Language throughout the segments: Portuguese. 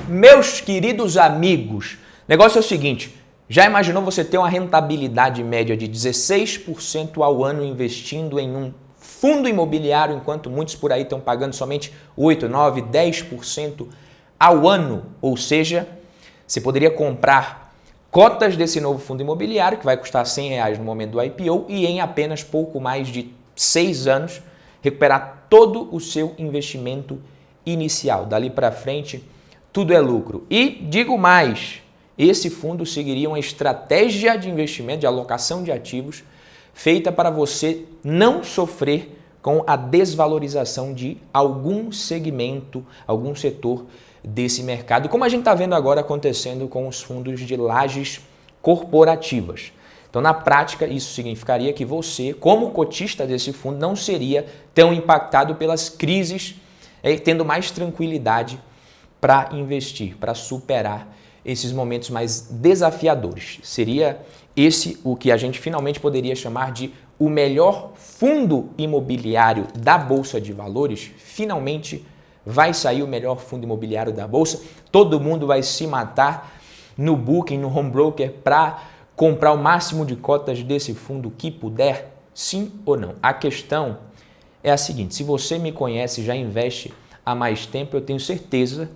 Meus queridos amigos, o negócio é o seguinte, já imaginou você ter uma rentabilidade média de 16% ao ano investindo em um fundo imobiliário, enquanto muitos por aí estão pagando somente 8, 9, 10% ao ano? Ou seja, você poderia comprar cotas desse novo fundo imobiliário, que vai custar R$100 no momento do IPO, e em apenas pouco mais de 6 anos recuperar todo o seu investimento inicial. Dali para frente, tudo é lucro. E digo mais, esse fundo seguiria uma estratégia de investimento, de alocação de ativos, feita para você não sofrer com a desvalorização de algum segmento, algum setor desse mercado, como a gente está vendo agora acontecendo com os fundos de lajes corporativas. Então, na prática, isso significaria que você, como cotista desse fundo, não seria tão impactado pelas crises, tendo mais tranquilidade para investir, para superar esses momentos mais desafiadores. Seria esse o que a gente finalmente poderia chamar de o melhor fundo imobiliário da Bolsa de Valores. Finalmente vai sair o melhor fundo imobiliário da Bolsa. Todo mundo vai se matar no Booking, no Home Broker, para comprar o máximo de cotas desse fundo que puder? Sim ou não? A questão é a seguinte, se você me conhece, já investe há mais tempo, eu tenho certeza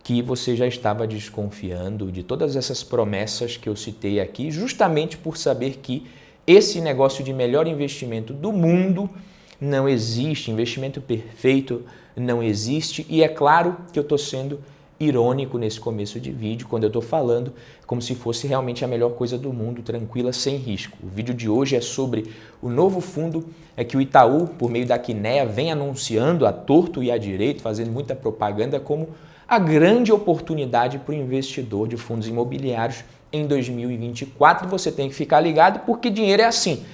que você já estava desconfiando de todas essas promessas que eu citei aqui, justamente por saber que esse negócio de melhor investimento do mundo não existe, investimento perfeito não existe, e é claro que eu estou sendo irônico nesse começo de vídeo, quando eu estou falando como se fosse realmente a melhor coisa do mundo, tranquila, sem risco. O vídeo de hoje é sobre o novo fundo que o Itaú, por meio da Kinea, vem anunciando à torto e à direito, fazendo muita propaganda como a grande oportunidade para o investidor de fundos imobiliários em 2024. Você tem que ficar ligado porque dinheiro é assim.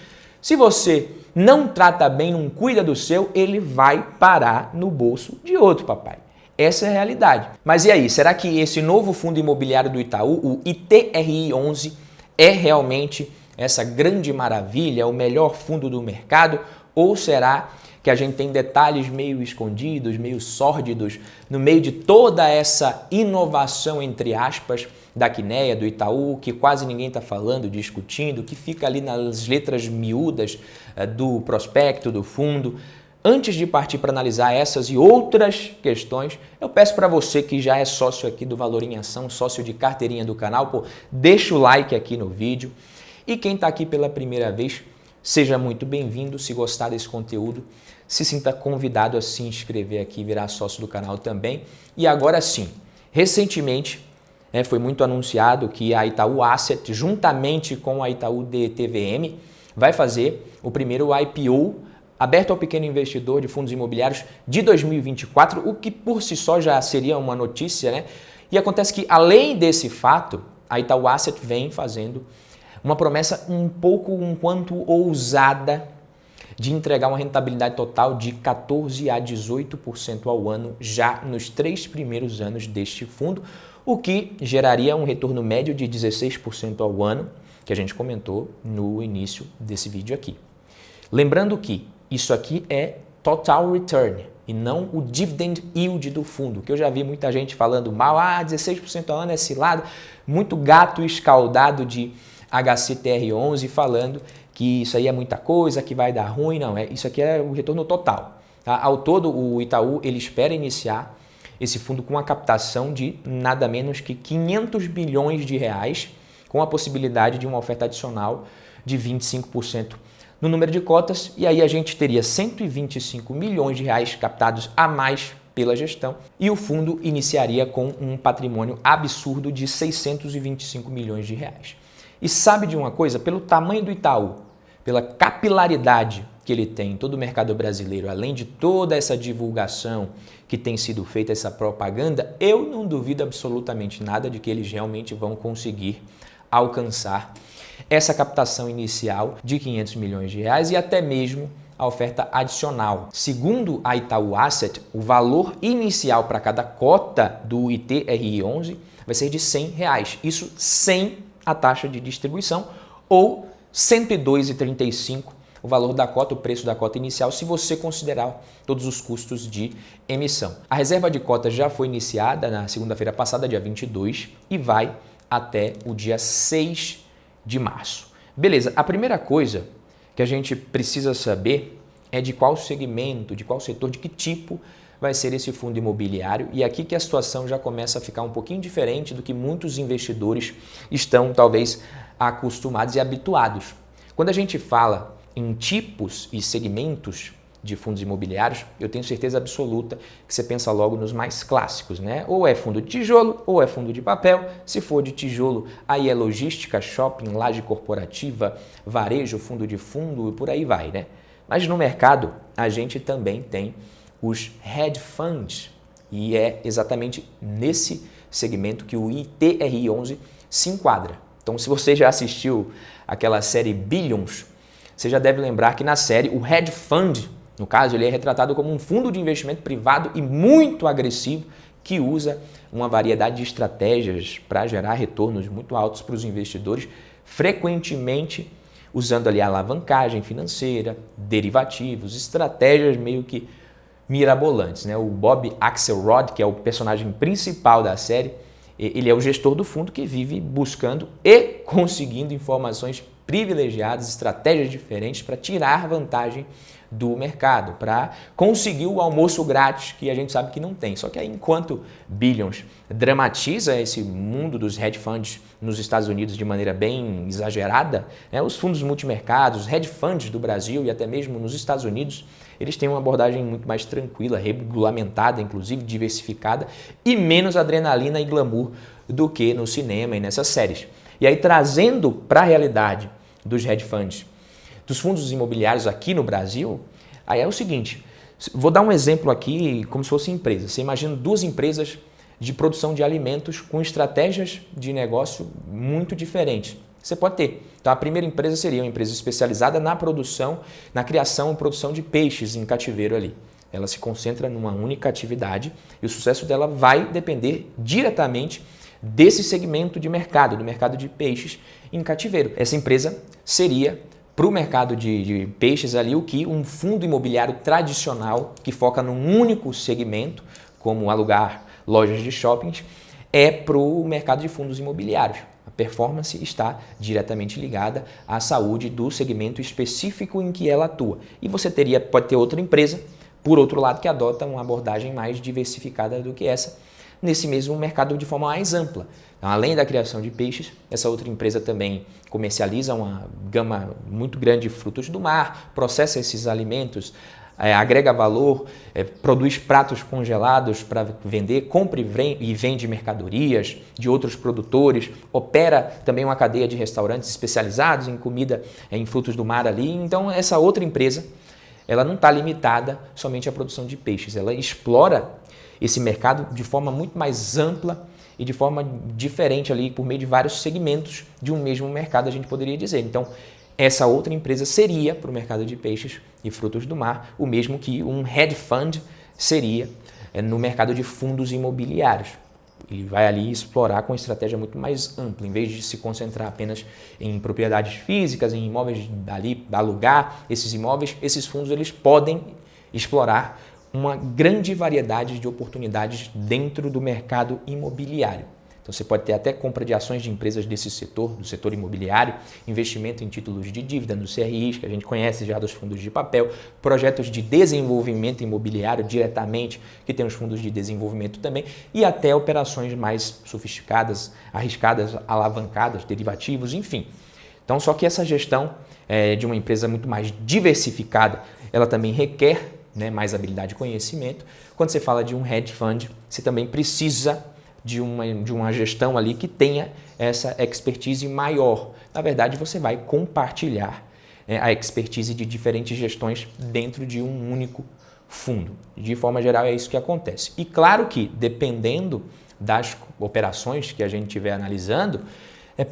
Se você não trata bem, não cuida do seu, ele vai parar no bolso de outro, papai. Essa é a realidade. Mas e aí, será que esse novo fundo imobiliário do Itaú, o ITRI11, é realmente essa grande maravilha, o melhor fundo do mercado? Ou será que a gente tem detalhes meio escondidos, meio sórdidos, no meio de toda essa inovação, entre aspas, da Kinea, do Itaú, que quase ninguém está falando, discutindo, que fica ali nas letras miúdas do prospecto, do fundo? Antes de partir para analisar essas e outras questões, eu peço para você que já é sócio aqui do Valor em Ação, sócio de carteirinha do canal, deixa o like aqui no vídeo. E quem está aqui pela primeira vez, seja muito bem-vindo. Se gostar desse conteúdo, se sinta convidado a se inscrever aqui e virar sócio do canal também. E agora sim, recentemente foi muito anunciado que a Itaú Asset, juntamente com a Itaú DTVM, vai fazer o primeiro IPO aberto ao pequeno investidor de fundos imobiliários de 2024, o que por si só já seria uma notícia, né? E acontece que, além desse fato, a Itaú Asset vem fazendo uma promessa um quanto ousada de entregar uma rentabilidade total de 14% a 18% ao ano já nos 3 primeiros anos deste fundo, o que geraria um retorno médio de 16% ao ano, que a gente comentou no início desse vídeo aqui. Lembrando que isso aqui é total return e não o dividend yield do fundo, que eu já vi muita gente falando mal, 16% ao ano é cilada, muito gato escaldado de HCTR11 falando que isso aí é muita coisa, que vai dar ruim. Não, isso aqui é o retorno total. Tá? Ao todo, o Itaú ele espera iniciar esse fundo com uma captação de nada menos que 500 bilhões de reais, com a possibilidade de uma oferta adicional de 25% no número de cotas, e aí a gente teria 125 milhões de reais captados a mais pela gestão, e o fundo iniciaria com um patrimônio absurdo de 625 milhões de reais. E sabe de uma coisa? Pelo tamanho do Itaú, pela capilaridade que ele tem em todo o mercado brasileiro, além de toda essa divulgação que tem sido feita, essa propaganda, eu não duvido absolutamente nada de que eles realmente vão conseguir alcançar essa captação inicial de 500 milhões de reais e até mesmo a oferta adicional. Segundo a Itaú Asset, o valor inicial para cada cota do ITRI11 vai ser de R$100. Isso sem a taxa de distribuição, ou R$ 102,35 o valor da cota, o preço da cota inicial, se você considerar todos os custos de emissão. A reserva de cotas já foi iniciada na segunda-feira passada, dia 22, e vai até o dia 6 de março. Beleza, a primeira coisa que a gente precisa saber é de qual segmento, de qual setor, de que tipo vai ser esse fundo imobiliário, e aqui que a situação já começa a ficar um pouquinho diferente do que muitos investidores estão talvez acostumados e habituados. Quando a gente fala em tipos e segmentos de fundos imobiliários, eu tenho certeza absoluta que você pensa logo nos mais clássicos, né? Ou é fundo de tijolo, ou é fundo de papel. Se for de tijolo, aí é logística, shopping, laje corporativa, varejo, fundo de fundo e por aí vai, né? Mas no mercado, a gente também tem os hedge funds, e é exatamente nesse segmento que o ITR11 se enquadra. Então, se você já assistiu aquela série Billions, você já deve lembrar que na série o hedge fund, no caso, ele é retratado como um fundo de investimento privado e muito agressivo que usa uma variedade de estratégias para gerar retornos muito altos para os investidores, frequentemente usando ali a alavancagem financeira, derivativos, estratégias meio que mirabolantes, né? O Bob Axelrod, que é o personagem principal da série, ele é o gestor do fundo que vive buscando e conseguindo informações privilegiadas, estratégias diferentes para tirar vantagem do mercado, para conseguir o almoço grátis que a gente sabe que não tem. Só que aí, enquanto Billions dramatiza esse mundo dos hedge funds nos Estados Unidos de maneira bem exagerada, né, os fundos multimercados, os hedge funds do Brasil e até mesmo nos Estados Unidos, eles têm uma abordagem muito mais tranquila, regulamentada, inclusive diversificada, e menos adrenalina e glamour do que no cinema e nessas séries. E aí, trazendo para a realidade dos hedge funds, dos fundos imobiliários aqui no Brasil, aí é o seguinte, vou dar um exemplo aqui como se fosse empresa. Você imagina duas empresas de produção de alimentos com estratégias de negócio muito diferentes. Você pode ter. Então, a primeira empresa seria uma empresa especializada na produção, na criação e produção de peixes em cativeiro ali. Ela se concentra numa única atividade e o sucesso dela vai depender diretamente desse segmento de mercado, do mercado de peixes em cativeiro. Essa empresa seria, para o mercado de peixes ali, o que um fundo imobiliário tradicional, que foca num único segmento, como alugar lojas de shoppings, é para o mercado de fundos imobiliários. A performance está diretamente ligada à saúde do segmento específico em que ela atua. E você pode ter outra empresa, por outro lado, que adota uma abordagem mais diversificada do que essa, nesse mesmo mercado de forma mais ampla. Então, além da criação de peixes, essa outra empresa também comercializa uma gama muito grande de frutos do mar, processa esses alimentos, agrega valor, produz pratos congelados para vender, compra e vende mercadorias de outros produtores, opera também uma cadeia de restaurantes especializados em comida, em frutos do mar ali. Então, essa outra empresa, ela não está limitada somente à produção de peixes, ela explora esse mercado de forma muito mais ampla e de forma diferente ali, por meio de vários segmentos de um mesmo mercado, a gente poderia dizer. Então, essa outra empresa seria, para o mercado de peixes e frutos do mar, o mesmo que um hedge fund seria no mercado de fundos imobiliários. Ele vai ali explorar com estratégia muito mais ampla, em vez de se concentrar apenas em propriedades físicas, em imóveis ali, alugar esses imóveis, esses fundos eles podem explorar uma grande variedade de oportunidades dentro do mercado imobiliário. Então você pode ter até compra de ações de empresas desse setor, do setor imobiliário, investimento em títulos de dívida, no CRIs, que a gente conhece já dos fundos de papel, projetos de desenvolvimento imobiliário diretamente, que tem os fundos de desenvolvimento também, e até operações mais sofisticadas, arriscadas, alavancadas, derivativos, enfim. Então, só que essa gestão de uma empresa muito mais diversificada, ela também requer mais habilidade e conhecimento. Quando você fala de um hedge fund, você também precisa de uma gestão ali que tenha essa expertise maior. Na verdade, você vai compartilhar a expertise de diferentes gestões dentro de um único fundo. De forma geral, é isso que acontece. E claro que, dependendo das operações que a gente estiver analisando,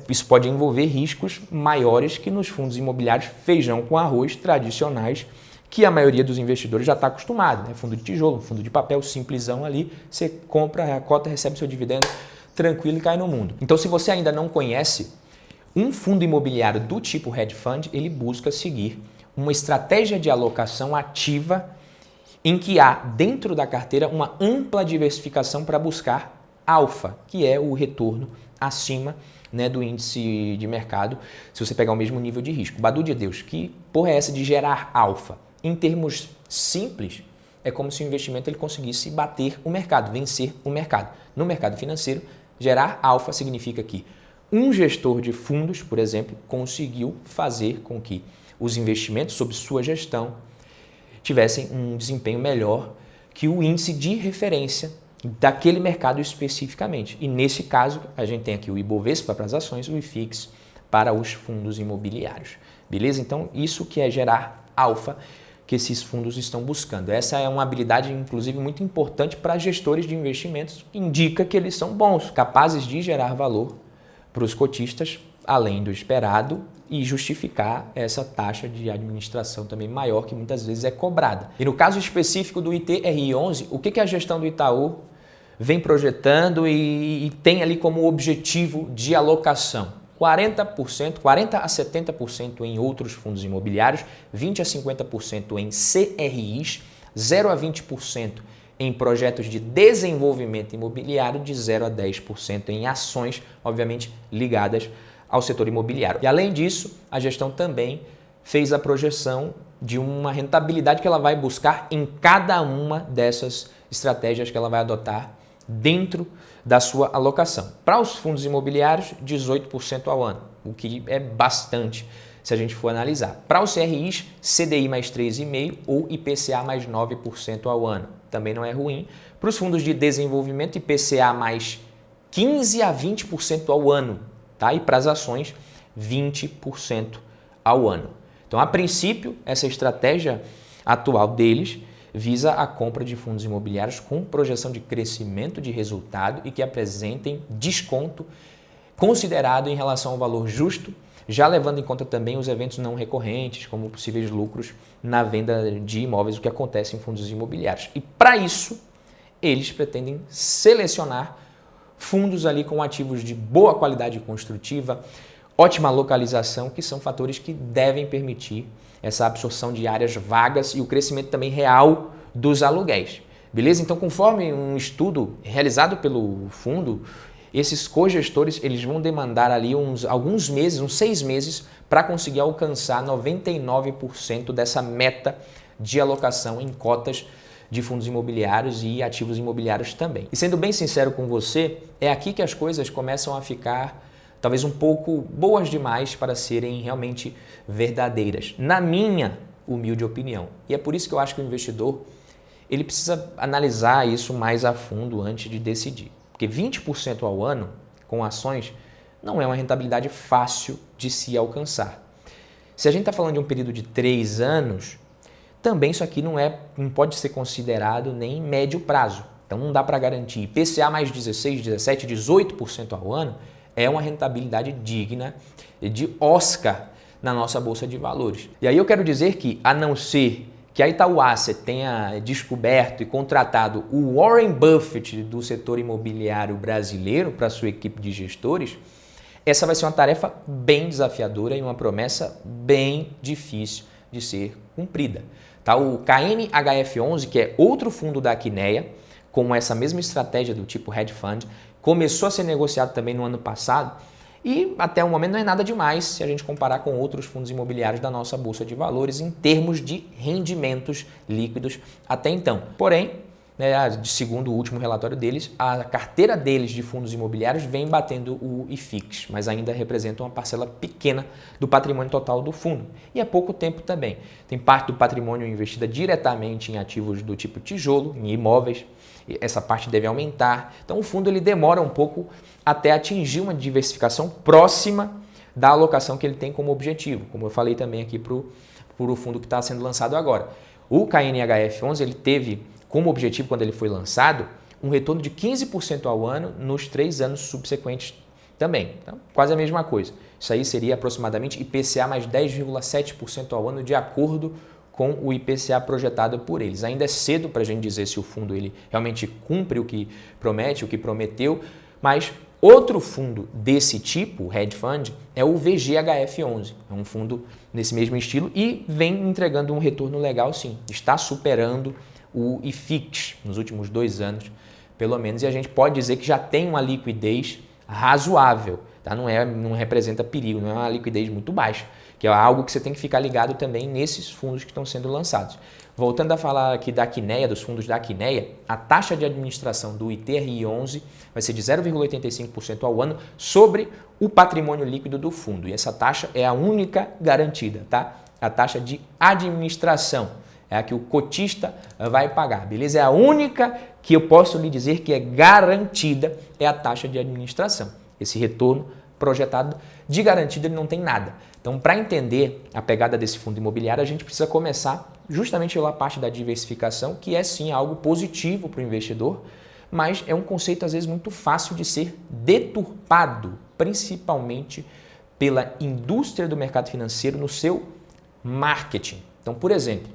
isso pode envolver riscos maiores que nos fundos imobiliários feijão com arroz tradicionais, que a maioria dos investidores já está acostumado, né? Fundo de tijolo, fundo de papel, simplesão ali, você compra a cota, recebe seu dividendo tranquilo e cai no mundo. Então, se você ainda não conhece um fundo imobiliário do tipo hedge fund, ele busca seguir uma estratégia de alocação ativa em que há dentro da carteira uma ampla diversificação para buscar alfa, que é o retorno acima, né, do índice de mercado, se você pegar o mesmo nível de risco. Badu de Deus, que porra é essa de gerar alfa? Em termos simples, é como se o investimento ele conseguisse bater o mercado, vencer o mercado. No mercado financeiro, gerar alfa significa que um gestor de fundos, por exemplo, conseguiu fazer com que os investimentos sob sua gestão tivessem um desempenho melhor que o índice de referência daquele mercado especificamente. E nesse caso, a gente tem aqui o Ibovespa para as ações, o IFIX para os fundos imobiliários. Beleza? Então, isso que é gerar alfa que esses fundos estão buscando. Essa é uma habilidade, inclusive, muito importante para gestores de investimentos, que indica que eles são bons, capazes de gerar valor para os cotistas, além do esperado, e justificar essa taxa de administração também maior, que muitas vezes é cobrada. E no caso específico do ITRI11, o que a gestão do Itaú vem projetando e tem ali como objetivo de alocação? 40%, 40% a 70% em outros fundos imobiliários, 20% a 50% em CRIs, 0% a 20% em projetos de desenvolvimento imobiliário, de 0% a 10% em ações, obviamente ligadas ao setor imobiliário. E além disso, a gestão também fez a projeção de uma rentabilidade que ela vai buscar em cada uma dessas estratégias que ela vai adotar dentro da sua alocação. Para os fundos imobiliários, 18% ao ano, o que é bastante se a gente for analisar. Para os CRIs, CDI mais 3,5% ou IPCA mais 9% ao ano. Também não é ruim. Para os fundos de desenvolvimento, IPCA mais 15% a 20% ao ano. Tá? E para as ações, 20% ao ano. Então, a princípio, essa estratégia atual deles visa a compra de fundos imobiliários com projeção de crescimento de resultado e que apresentem desconto considerado em relação ao valor justo, já levando em conta também os eventos não recorrentes, como possíveis lucros na venda de imóveis, o que acontece em fundos imobiliários. E para isso, eles pretendem selecionar fundos ali com ativos de boa qualidade construtiva, ótima localização, que são fatores que devem permitir essa absorção de áreas vagas e o crescimento também real dos aluguéis. Beleza? Então, conforme um estudo realizado pelo fundo, esses cogestores eles vão demandar ali alguns meses, uns 6 meses, para conseguir alcançar 99% dessa meta de alocação em cotas de fundos imobiliários e ativos imobiliários também. E sendo bem sincero com você, é aqui que as coisas começam a ficar talvez um pouco boas demais para serem realmente verdadeiras, na minha humilde opinião. E é por isso que eu acho que o investidor ele precisa analisar isso mais a fundo antes de decidir. Porque 20% ao ano com ações não é uma rentabilidade fácil de se alcançar. Se a gente está falando de um período de 3 anos, também isso aqui não pode ser considerado nem médio prazo. Então não dá para garantir. IPCA mais 16, 17, 18% ao ano é uma rentabilidade digna de Oscar na nossa Bolsa de Valores. E aí eu quero dizer que, a não ser que a Itaú Asset tenha descoberto e contratado o Warren Buffett do setor imobiliário brasileiro para sua equipe de gestores, essa vai ser uma tarefa bem desafiadora e uma promessa bem difícil de ser cumprida. Tá? O KNHF11, que é outro fundo da Quineia, com essa mesma estratégia do tipo hedge fund, começou a ser negociado também no ano passado e até o momento não é nada demais se a gente comparar com outros fundos imobiliários da nossa Bolsa de Valores em termos de rendimentos líquidos até então. Porém, segundo o último relatório deles, a carteira deles de fundos imobiliários vem batendo o IFIX, mas ainda representa uma parcela pequena do patrimônio total do fundo. E é pouco tempo também. Tem parte do patrimônio investida diretamente em ativos do tipo tijolo, em imóveis. Essa parte deve aumentar. Então o fundo ele demora um pouco até atingir uma diversificação próxima da alocação que ele tem como objetivo, como eu falei também aqui para o fundo que está sendo lançado agora. O KNHF11 ele teve como objetivo, quando ele foi lançado, um retorno de 15% ao ano nos 3 anos subsequentes também. Então, quase a mesma coisa. Isso aí seria aproximadamente IPCA mais 10,7% ao ano, de acordo com o IPCA projetado por eles. Ainda é cedo para a gente dizer se o fundo ele realmente cumpre o que promete, o que prometeu, mas Outro fundo desse tipo, hedge fund, é o VGHF11. É um fundo nesse mesmo estilo e vem entregando um retorno legal sim. Está superando o IFIX nos últimos 2 anos, pelo menos, e a gente pode dizer que já tem uma liquidez razoável. Tá? Não representa perigo, não é uma liquidez muito baixa, que é algo que você tem que ficar ligado também nesses fundos que estão sendo lançados. Voltando a falar aqui da Quineia, dos fundos da Quineia, a taxa de administração do ITRI11 vai ser de 0,85% ao ano sobre o patrimônio líquido do fundo. E essa taxa é a única garantida, tá? A taxa de administração é a que o cotista vai pagar, beleza? É a única que eu posso lhe dizer que é garantida, é a taxa de administração. Esse retorno projetado de garantido ele não tem nada. Então, para entender a pegada desse fundo imobiliário, a gente precisa começar justamente pela parte da diversificação, que é sim algo positivo para o investidor, mas é um conceito às vezes muito fácil de ser deturpado, principalmente pela indústria do mercado financeiro no seu marketing. Então, por exemplo,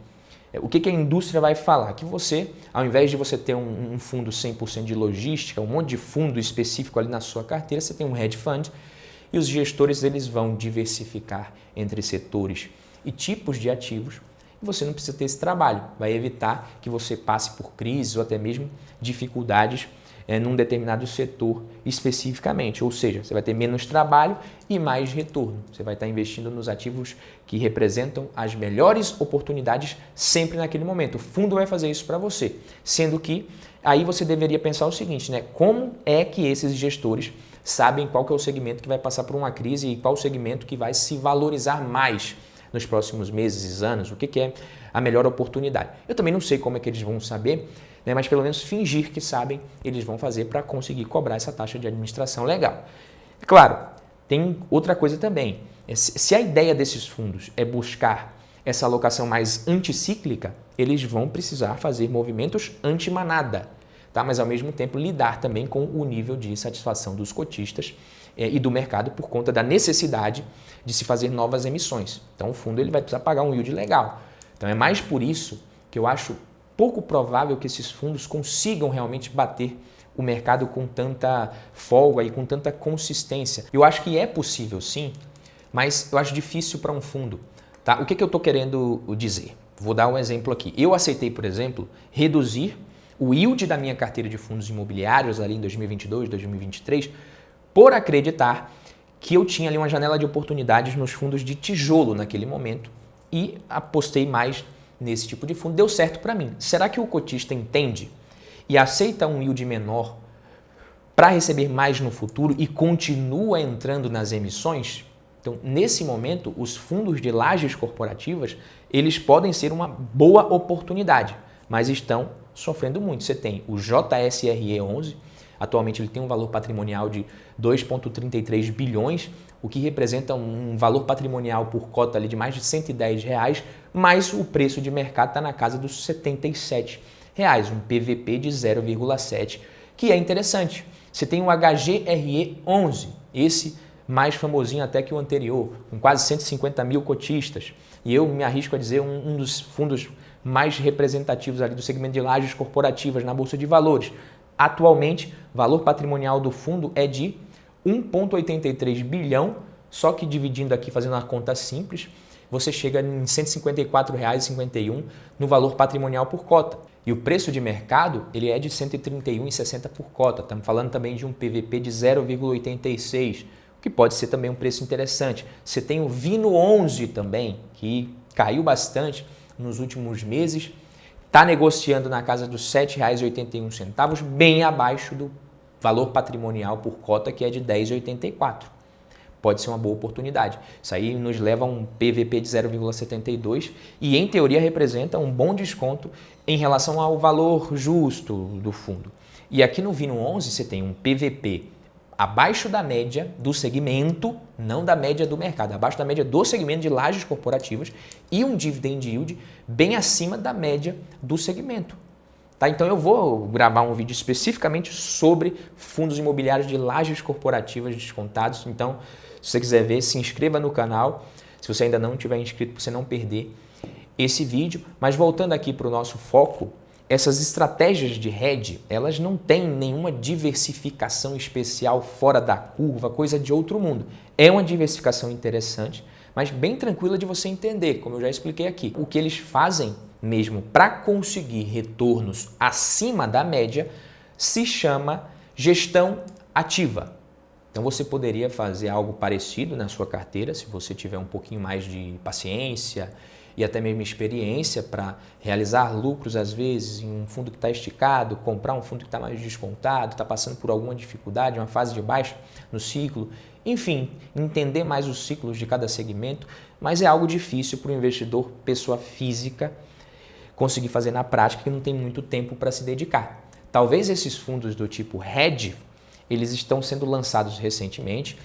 o que a indústria vai falar? Que você, ao invés de você ter um fundo 100% de logística, um monte de fundo específico ali na sua carteira, você tem um hedge fund e os gestores eles vão diversificar entre setores e tipos de ativos. E você não precisa ter esse trabalho, vai evitar que você passe por crises ou até mesmo dificuldades num determinado setor especificamente, ou seja, você vai ter menos trabalho e mais retorno. Você vai estar investindo nos ativos que representam as melhores oportunidades sempre naquele momento. O fundo vai fazer isso para você, sendo que aí você deveria pensar o seguinte, né? Como é que esses gestores sabem qual que é o segmento que vai passar por uma crise e qual o segmento que vai se valorizar mais nos próximos meses, anos, o que é a melhor oportunidade. Eu também não sei como é que eles vão saber, né, mas pelo menos fingir que sabem, eles vão fazer para conseguir cobrar essa taxa de administração legal. Claro, tem outra coisa também. Se a ideia desses fundos é buscar essa alocação mais anticíclica, eles vão precisar fazer movimentos anti-manada, tá? Mas ao mesmo tempo lidar também com o nível de satisfação dos cotistas e do mercado por conta da necessidade de se fazer novas emissões. Então o fundo ele vai precisar pagar um yield legal. Então é mais por isso que eu acho pouco provável que esses fundos consigam realmente bater o mercado com tanta folga e com tanta consistência. Eu acho que é possível sim, mas eu acho difícil para um fundo. Tá? O que eu estou querendo dizer? Vou dar um exemplo aqui. Eu aceitei, por exemplo, reduzir o yield da minha carteira de fundos imobiliários ali em 2022, 2023, por acreditar que eu tinha ali uma janela de oportunidades nos fundos de tijolo naquele momento e apostei mais nesse tipo de fundo. Deu certo para mim. Será que o cotista entende e aceita um yield menor para receber mais no futuro e continua entrando nas emissões? Então, nesse momento, os fundos de lajes corporativas, eles podem ser uma boa oportunidade, mas estão sofrendo muito. Você tem o JSRE11, atualmente ele tem um valor patrimonial de 2,33 bilhões, o que representa um valor patrimonial por cota ali de mais de R$110, mas o preço de mercado está na casa dos R$77, um PVP de 0,7, que é interessante. Você tem o HGRE11, esse mais famosinho até que o anterior, com quase 150 mil cotistas. E eu me arrisco a dizer um dos fundos mais representativos ali do segmento de lajes corporativas na Bolsa de Valores. Atualmente, o valor patrimonial do fundo é de 1,83 bilhão, só que dividindo aqui, fazendo uma conta simples, você chega em R$ 154,51 no valor patrimonial por cota. E o preço de mercado ele é de R$ 131,60 por cota. Estamos falando também de um PVP de 0,86, o que pode ser também um preço interessante. Você tem o Vino 11 também, que caiu bastante nos últimos meses, está negociando na casa dos R$ 7,81, bem abaixo do valor patrimonial por cota, que é de R$ 10,84. Pode ser uma boa oportunidade. Isso aí nos leva a um PVP de 0,72 e, em teoria, representa um bom desconto em relação ao valor justo do fundo. E aqui no Vino 11 você tem um PVP abaixo da média do segmento, não da média do mercado, abaixo da média do segmento de lajes corporativas e um dividend yield bem acima da média do segmento. Tá? Então eu vou gravar um vídeo especificamente sobre fundos imobiliários de lajes corporativas descontados. Então, se você quiser ver, se inscreva no canal. Se você ainda não tiver inscrito, para você não perder esse vídeo. Mas voltando aqui para o nosso foco, essas estratégias de hedge, elas não têm nenhuma diversificação especial fora da curva, coisa de outro mundo. É uma diversificação interessante, mas bem tranquila de você entender, como eu já expliquei aqui. O que eles fazem mesmo para conseguir retornos acima da média se chama gestão ativa. Então você poderia fazer algo parecido na sua carteira, se você tiver um pouquinho mais de paciência e até mesmo experiência para realizar lucros às vezes em um fundo que está esticado, comprar um fundo que está mais descontado, está passando por alguma dificuldade, uma fase de baixa no ciclo, enfim, entender mais os ciclos de cada segmento, mas é algo difícil para o investidor, pessoa física, conseguir fazer na prática, que não tem muito tempo para se dedicar. Talvez esses fundos do tipo hedge, eles estão sendo lançados recentemente,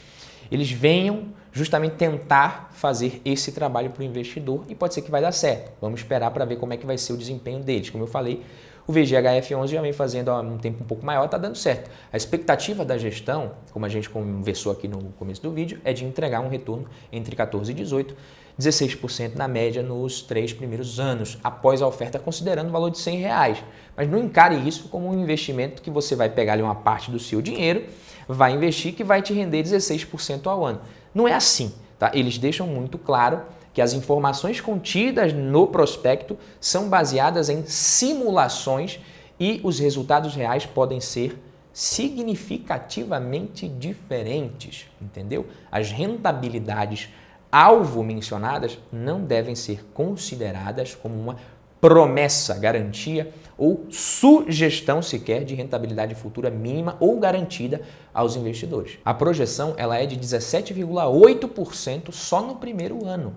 eles venham justamente tentar fazer esse trabalho para o investidor e pode ser que vai dar certo. Vamos esperar para ver como é que vai ser o desempenho deles. Como eu falei, o VGHF11 já vem fazendo há um tempo um pouco maior, está dando certo. A expectativa da gestão, como a gente conversou aqui no começo do vídeo, é de entregar um retorno entre 14% e 18%, 16% na média nos 3 primeiros anos, após a oferta, considerando o valor de R$100. Mas não encare isso como um investimento que você vai pegar ali uma parte do seu dinheiro, vai investir que vai te render 16% ao ano. Não é assim, tá? Eles deixam muito claro que as informações contidas no prospecto são baseadas em simulações e os resultados reais podem ser significativamente diferentes, entendeu? As rentabilidades alvo mencionadas não devem ser consideradas como uma promessa, garantia ou sugestão sequer de rentabilidade futura mínima ou garantida aos investidores. A projeção ela é de 17,8% só no primeiro ano,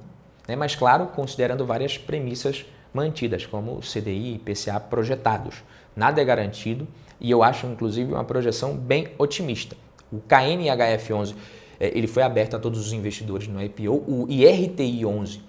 né? Mas claro, considerando várias premissas mantidas, como CDI e IPCA projetados. Nada é garantido e eu acho inclusive uma projeção bem otimista. O KNHF11 ele foi aberto a todos os investidores no IPO, o IRTI11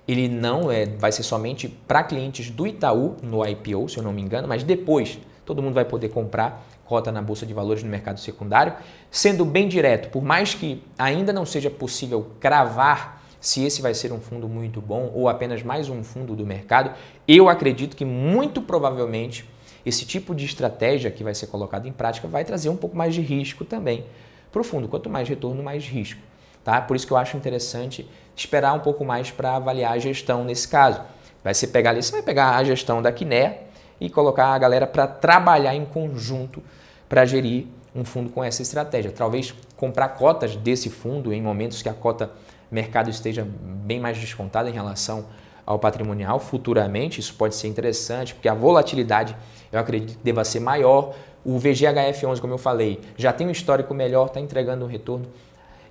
ele não vai ser somente para clientes do Itaú no IPO, se eu não me engano, mas depois todo mundo vai poder comprar cota na Bolsa de Valores no mercado secundário. Sendo bem direto, por mais que ainda não seja possível cravar se esse vai ser um fundo muito bom ou apenas mais um fundo do mercado, eu acredito que muito provavelmente esse tipo de estratégia que vai ser colocado em prática vai trazer um pouco mais de risco também para o fundo. Quanto mais retorno, mais risco. Tá? Por isso que eu acho interessante esperar um pouco mais para avaliar a gestão nesse caso. Você vai pegar a gestão da Kinea e colocar a galera para trabalhar em conjunto para gerir um fundo com essa estratégia. Talvez comprar cotas desse fundo em momentos que a cota mercado esteja bem mais descontada em relação ao patrimonial futuramente. Isso pode ser interessante, porque a volatilidade eu acredito que deva ser maior. O VGHF11, como eu falei, já tem um histórico melhor, está entregando um retorno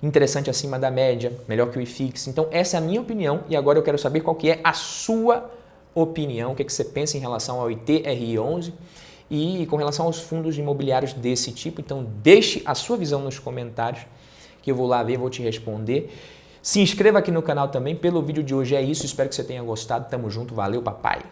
interessante acima da média, melhor que o IFIX. Então essa é a minha opinião e agora eu quero saber qual que é a sua opinião, o que você pensa em relação ao ITRI11 e com relação aos fundos imobiliários desse tipo. Então deixe a sua visão nos comentários que eu vou lá ver, vou te responder. Se inscreva aqui no canal também. Pelo vídeo de hoje é isso, espero que você tenha gostado. Tamo junto, valeu, papai!